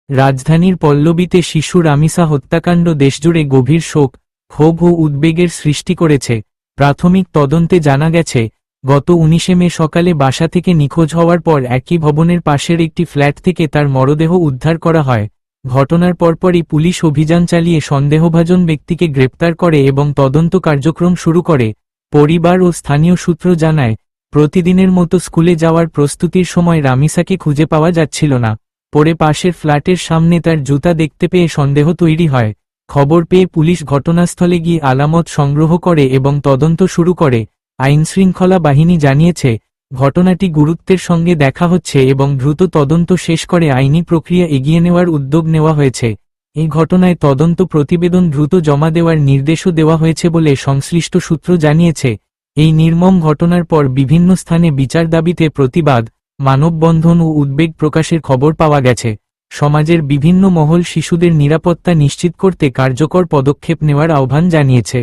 রাজধানীর পল্লবীতে শিশু রামিসা হত্যাকাণ্ড দেশজুড়ে গভীর শোক, ক্ষোভ ও উদ্বেগের সৃষ্টি করেছে। প্রাথমিক তদন্তে জানা গেছে, গত ১৯ মে সকালে বাসা থেকে নিখোঁজ হওয়ার পর একই ভবনের পাশের একটি ফ্ল্যাট থেকে তার মরদেহ উদ্ধার করা হয়। ঘটনার পরপরই পুলিশ অভিযান চালিয়ে সন্দেহভাজন ব্যক্তিকে গ্রেপ্তার করে এবং তদন্ত কার্যক্রম শুরু করে। পরিবার ও স্থানীয় সূত্র জানায়, প্রতিদিনের মতো স্কুলে যাওয়ার প্রস্তুতির সময় রামিসাকে খুঁজে পাওয়া যাচ্ছিল না। পরে পাশের ফ্ল্যাটের সামনে তার জুতা দেখতে পেয়ে সন্দেহ তৈরি হয়। খবর পেয়ে পুলিশ ঘটনাস্থলে গিয়ে আলামত সংগ্রহ করে এবং তদন্ত শুরু করে। আইনশৃঙ্খলা বাহিনী জানিয়েছে, ঘটনাটি গুরুত্বের সঙ্গে দেখা হচ্ছে এবং দ্রুত তদন্ত শেষ করে আইনি প্রক্রিয়া এগিয়ে নেওয়ার উদ্যোগ নেওয়া হয়েছে। এই ঘটনায় তদন্ত প্রতিবেদন দ্রুত জমা দেওয়ার নির্দেশও দেওয়া হয়েছে বলে সংশ্লিষ্ট সূত্র জানিয়েছে। এই নির্মম ঘটনার পর বিভিন্ন স্থানে বিচার দাবিতে প্রতিবাদ, মানববন্ধন ও উদ্বেগ প্রকাশের খবর পাওয়া গেছে। সমাজের বিভিন্ন মহল শিশুদের নিরাপত্তা নিশ্চিত করতে কার্যকর পদক্ষেপ নেওয়ার আহ্বান জানিয়েছে।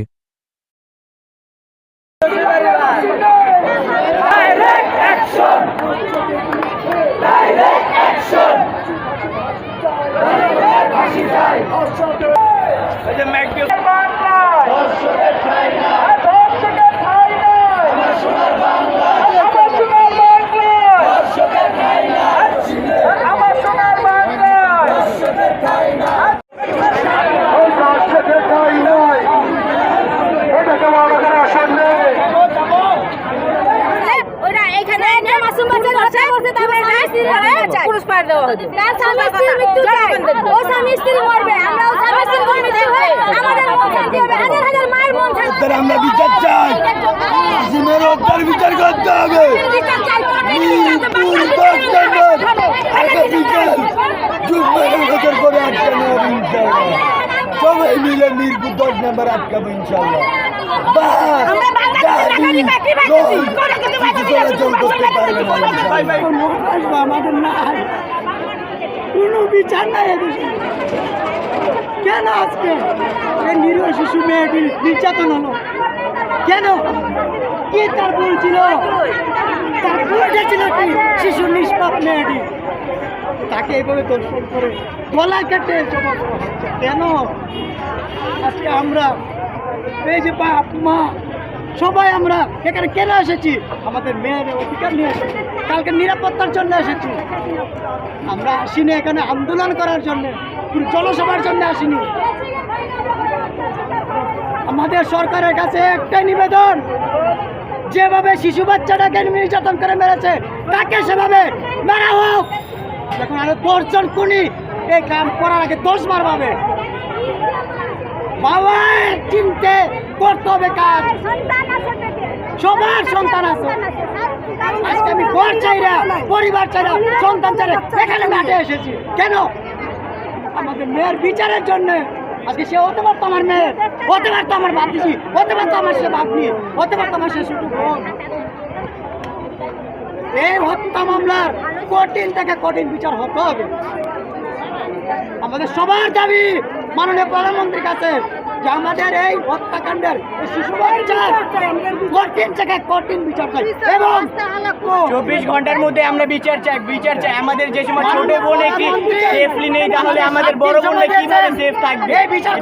আমরা বিচার চাই, আসিমের হত্যার বিচার করতে হবে। করে আটকানো হবে ইনশাল্লাহ, সবাই মিলে মিরপুর 10 নম্বর আটকাবো ইনশাল্লাহ। আমাদের নাই কোনো বিচার নাই। কেন আজকে এই নিরীহ শিশু মেয়েটি নির্যাতন হলো? কেন? কি তার ভুল ছিল? তার ভুলটা ছিল কি? শিশু নিষ্পাপ মেয়েটি, তাকে এইভাবে দর্শন করে গলা কেটে কেন? আজকে আমরা এই যে বাপ মা সবাই আমরা এখানে কেন এসেছি? আমাদের মেয়ের অধিকার নিয়ে এসেছি, কালকে নিরাপত্তার জন্য এসেছি। আমরা আসিনি এখানে আন্দোলন করার জন্য, জনসভার জন্য আসিনি। আমাদের সরকারের কাছে একটাই নিবেদন, যেভাবে শিশু বাচ্চাটাকে নির্যাতন করে মেরেছে তাকে সেভাবে মারা হোক। এখন আরো 10 জন খুনি এই কাম করার আগে 10 বার ভাবে। বাবা চিনতে করতে হবে কাজ, সবার সন্তান আছে। আজকে আমি ঘর চাইরা, পরিবার চাইরা, সন্তান চাইরা এখানে মাঠে এসেছি। কেন? আমাদের মেয়ের বিচারের জন্য। আজকে সে হতে পারতো আমার মেয়ে, হতে পারতো আমার ভাতিজি, হতে পারতো আমার সে ভাগ্নি, হতে পারতো আমার সে ছোট বোন। এই হত্যা মামলার কঠিন থেকে কঠিন বিচার হতে হবে। আমাদের সবার দাবি মাননীয় প্রধানমন্ত্রীর কাছে যে আমাদের এই হত্যাকাণ্ডের শিশু বাচ্চার কঠিন থেকে কঠিন বিচার চাই এবং 24 ঘন্টার মধ্যে আমরা বিচার চাই। আমাদের যে সময় ছোট বোন একটি সেফলি নেই, তাহলে আমাদের বড় বোনরা কিভাবে সেফ থাকবে? এই বিচার